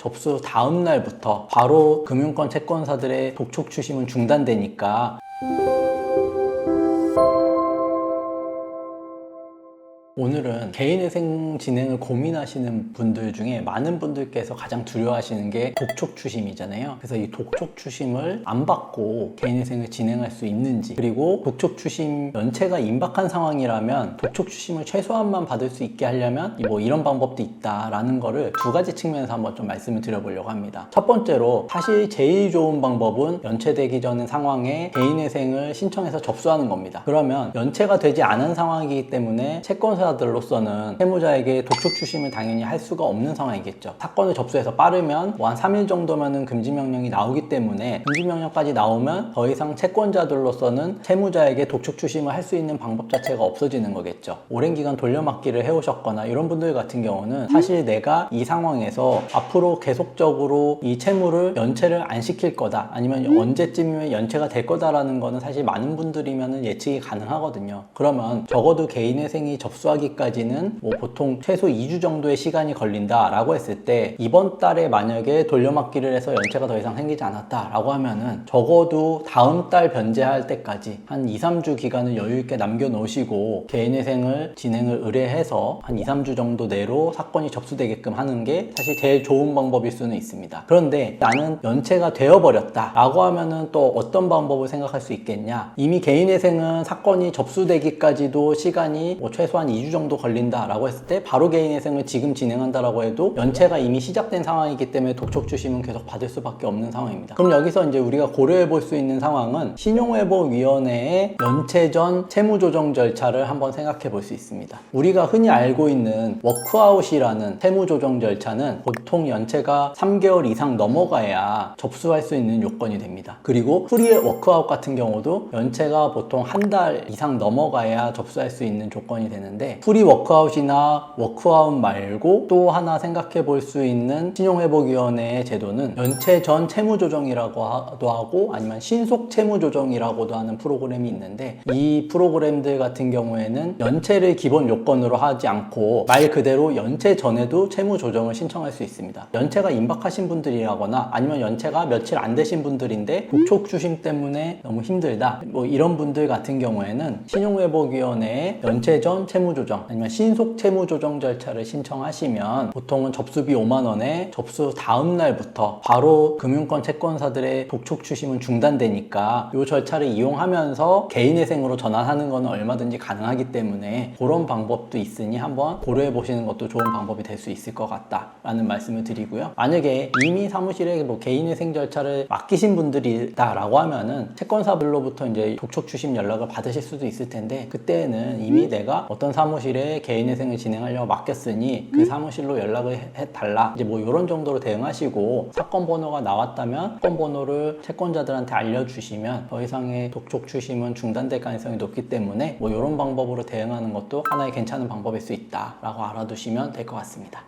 접수 다음 날부터 바로 금융권 채권사들의 독촉 추심은 중단되니까 오늘은 개인회생 진행을 고민하시는 분들 중에 많은 분들께서 가장 두려워하시는 게 독촉 추심이잖아요. 그래서 이 독촉 추심을 안 받고 개인회생을 진행할 수 있는지, 그리고 독촉 추심 연체가 임박한 상황이라면 독촉 추심을 최소한만 받을 수 있게 하려면 뭐 이런 방법도 있다라는 거를 두 가지 측면에서 한번 좀 말씀을 드려보려고 합니다. 첫 번째로 사실 제일 좋은 방법은 연체되기 전 상황에 개인회생을 신청해서 접수하는 겁니다. 그러면 연체가 되지 않은 상황이기 때문에 채권사 들로서는 채무자에게 독촉 추심을 당연히 할 수가 없는 상황이겠죠. 사건을 접수해서 빠르면 뭐 한 3일 정도면은 금지명령이 나오기 때문에 금지명령까지 나오면 더 이상 채권자들로서는 채무자에게 독촉 추심을 할 수 있는 방법 자체가 없어지는 거겠죠. 오랜 기간 돌려막기를 해오셨거나 이런 분들 같은 경우는 사실 내가 이 상황에서 앞으로 계속적으로 이 채무를 연체를 안 시킬 거다, 아니면 언제쯤이면 연체가 될 거다라는 거는 사실 많은 분들이면 예측이 가능하거든요. 그러면 적어도 개인회생이 접수하기까지는 뭐 보통 최소 2주 정도의 시간이 걸린다 라고 했을 때, 이번 달에 만약에 돌려막기를 해서 연체가 더 이상 생기지 않았다 라고 하면은 적어도 다음 달 변제할 때까지 한 2, 3주 기간을 여유있게 남겨놓으시고 개인회생을 진행을 의뢰해서 한 2, 3주 정도 내로 사건이 접수되게끔 하는 게 사실 제일 좋은 방법일 수는 있습니다. 그런데 나는 연체가 되어버렸다 라고 하면은 또 어떤 방법을 생각할 수 있겠냐. 이미 개인회생은 사건이 접수되기까지도 시간이 뭐 최소한 2주 정도 걸린다라고 했을 때 바로 개인회생을 지금 진행한다라고 해도 연체가 이미 시작된 상황이기 때문에 독촉 추심은 계속 받을 수밖에 없는 상황입니다. 그럼 여기서 이제 우리가 고려해 볼 수 있는 상황은 신용회복위원회의 연체 전 채무조정 절차를 한번 생각해 볼 수 있습니다. 우리가 흔히 알고 있는 워크아웃이라는 채무조정 절차는 보통 연체가 3개월 이상 넘어가야 접수할 수 있는 요건이 됩니다. 그리고 프리 워크아웃 같은 경우도 연체가 보통 한 달 이상 넘어가야 접수할 수 있는 조건이 되는데, 프리 워크아웃이나 워크아웃 말고 또 하나 생각해 볼 수 있는 신용회복위원회의 제도는 연체 전 채무조정이라고도 하고 아니면 신속 채무조정이라고도 하는 프로그램이 있는데, 이 프로그램들 같은 경우에는 연체를 기본 요건으로 하지 않고 말 그대로 연체 전에도 채무조정을 신청할 수 있습니다. 연체가 임박하신 분들이라거나 아니면 연체가 며칠 안 되신 분들인데 독촉 추심 때문에 너무 힘들다, 뭐 이런 분들 같은 경우에는 신용회복위원회의 연체 전 채무조정 아니면 신속 채무조정 절차를 신청하시면 보통은 접수비 5만 원에 접수 다음 날부터 바로 금융권 채권사들의 독촉 추심은 중단되니까 이 절차를 이용하면서 개인회생으로 전환하는 것은 얼마든지 가능하기 때문에 그런 방법도 있으니 한번 고려해 보시는 것도 좋은 방법이 될 수 있을 것 같다라는 말씀을 드리고요. 만약에 이미 사무실에 뭐 개인회생 절차를 맡기신 분들이다 라고 하면은 채권사들로부터 이제 독촉 추심 연락을 받으실 수도 있을 텐데, 그때는 이미 내가 어떤 사무실에 개인회생을 진행하려고 맡겼으니 그 사무실로 연락을 해달라, 이제 뭐 이런 정도로 대응하시고, 사건 번호가 나왔다면 사건 번호를 채권자들한테 알려주시면 더 이상의 독촉 추심은 중단될 가능성이 높기 때문에 뭐 이런 방법으로 대응하는 것도 하나의 괜찮은 방법일 수 있다 라고 알아두시면 될 것 같습니다.